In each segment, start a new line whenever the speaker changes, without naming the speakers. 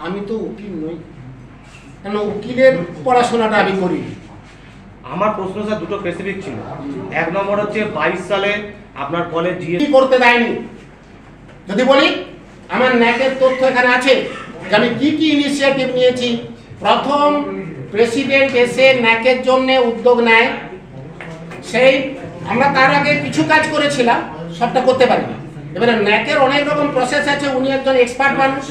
আমি তো উকিল নই, কেন উকিলের পড়াশোনাটা আমি করি।
আমার প্রশ্ন স্যার দুটো স্পেসিফিক ছিল। এক নম্বর হচ্ছে 22 সালে আপনার কলেজ
কি করতে দেয়নি। যদি বলি আমার ন্যাকের তথ্য এখানে আছে যে আমি কি কি ইনিশিয়েটিভ নিয়েছি। প্রথম প্রেসিডেন্ট এসে ন্যাকের জন্য উদ্যোগ নেয়, সেই আমরা তার আগে কিছু কাজ করেছিলাম, সবটা করতে পারিনি। এবারে ন্যাকের অনেক রকম প্রসেস আছে, উনি একজন এক্সপার্ট মানুষ,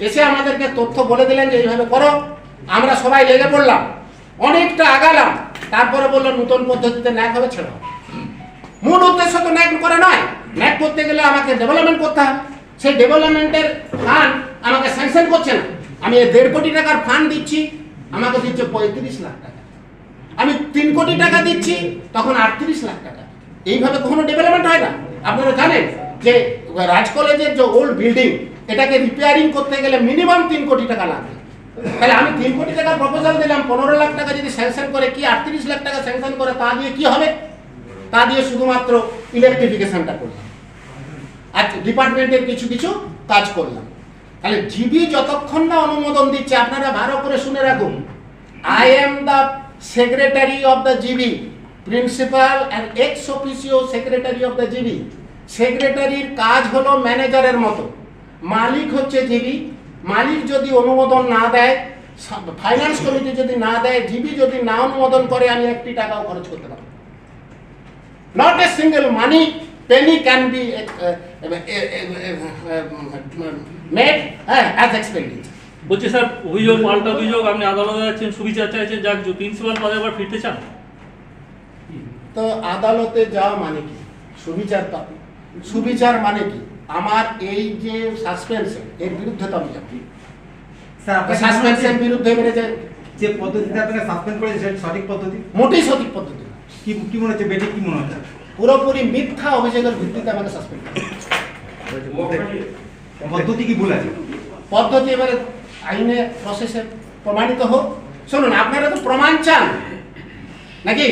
এসে আমাদেরকে তথ্য বলে দিলেন যে এইভাবে করো। আমরা সবাই লেগে পড়লাম, অনেকটা আগালাম, তারপরে বললো নতুন পদ্ধতিতে ন্যাক হবে, ছেড়ে হবে। মূল উদ্দেশ্য তো ন্যাক করে নয়, ন্যাক করতে গেলে আমাকে ডেভেলপমেন্ট করতে হবে। সেই ডেভেলপমেন্টের ফান্ড আমাকে স্যাংশন করছে না। আমি 1.5 কোটি টাকার ফান্ড দিচ্ছি, আমাকে দিচ্ছে 35 লাখ টাকা। আমি 3 কোটি টাকা দিচ্ছি, তখন 38 লাখ টাকা। এইভাবে কখনো ডেভেলপমেন্ট হয় না। আপনারা জানেন যে রাজ কলেজের যে ওল্ড বিল্ডিং, এটাকে রিপেয়ারিং করতে গেলে মিনিমাম 3 কোটি টাকা লাগবে। তাহলে আমি 3 কোটি টাকার প্রপোজাল দিলাম, 15 লাখ টাকা যদি স্যাংশন করে, কি 38 লাখ টাকা স্যাংশন করে, তা দিয়ে কি হবে? তা দিয়ে শুধুমাত্র ইলেকট্রিফিকেশনটা করলাম, আর ডিপার্টমেন্টের কিছু কিছু কাজ করলাম। তাহলে জিবি যতক্ষণ না অনুমোদন দিচ্ছে, আপনারা ভালো করে শুনে রাখুন, I am the secretary of the GB, principal and ex officio secretary of the GB. সেক্রেটারির কাজ হলো ম্যানেজারের মতো, মালিক হচ্ছে জিবি। মালিক যদি অনুমোদন না দেয়, ফাইন্যান্স কমিটি যদি না দেয়, জিবি যদি না অনুমোদন করে, আমি 1 টাকাও খরচ করতে পারবো। Not a single money penny can be made as expenditure.
বলছি স্যার, অভিযোগ পাল্টা অভিযোগ, আপনি আদালতে যাচ্ছেন, সুবিচার চাইছেন, যাক প্রিন্সিপাল পদে আবার ফিরতে চান।
তো আদালতে যাওয়া মানে কি? সুবিচার পাবো। সুবিচার মানে কি? আমার এই যে সাসপেনশন, এর বিরুদ্ধে তো আমি যাবো।
স্যার, আপনার
সাসপেনশন বিরুদ্ধে মেরে যায়
যে পদ্ধতিতে আপনাকে সাসপেন্ড করেছে সেটা সঠিক পদ্ধতি?
মোটেই সঠিক পদ্ধতি না।
কি মনে হচ্ছে, বেটি কি মনে হচ্ছে?
পুরোপুরি মিথ্যা অভিযোগের ভিত্তিতে আমাকে সাসপেন্ড করে।
পদ্ধতি কি ভুল আছে?
পদ্ধতি এবারে আইনে প্রসেসে প্রমাণিত হোক। শুনুন, আপনারা তো প্রমাণ চান নাকি?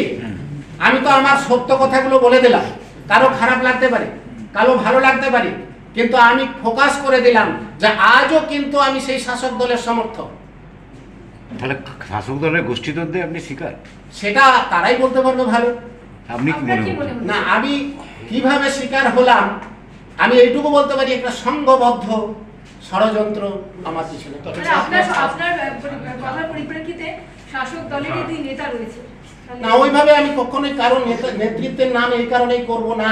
আমি তো আমার সত্য কথাগুলো বলে দিলাম, কারো খারাপ লাগতে পারে, কারো ভালো লাগতে পারে, কিন্তু আমি ফোকাস করে দিলাম যে আজও কিন্তু আমি সেই শাসক দলের সমর্থক।
তাহলে শাসক দলের গোষ্ঠীদ্বন্দ্বে আপনি শিকার?
সেটা তারাই বলতে পারবে ভালো।
আপনি কি মনে করেন?
না, আমি কিভাবে শিকার হলাম, আমি এইটুকু বলতে পারি, একটা সংঘবদ্ধ ষড়যন্ত্র আমার পিছনে।
কথার পরিপ্রেক্ষিতে শাসক দলেরই 2 নেতা রয়েছে।
না, ওইভাবে আমি কখনোই কারণ নেতৃত্বের নাম এই কারণেই করব না,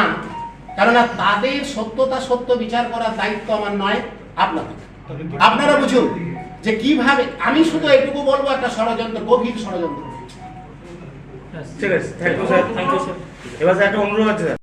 কারণ তাদের সত্য বিচার করার দায়িত্ব আমার নয়, আপনাদের। আপনারা বুঝুন যে কিভাবে। আমি শুধু এটুকু বলবো, একটা ষড়যন্ত্র, গভীর ষড়যন্ত্র।
ঠিক আছে, থ্যাংক ইউ স্যার। এবার স্যার একটা অনুরোধ আছে স্যার।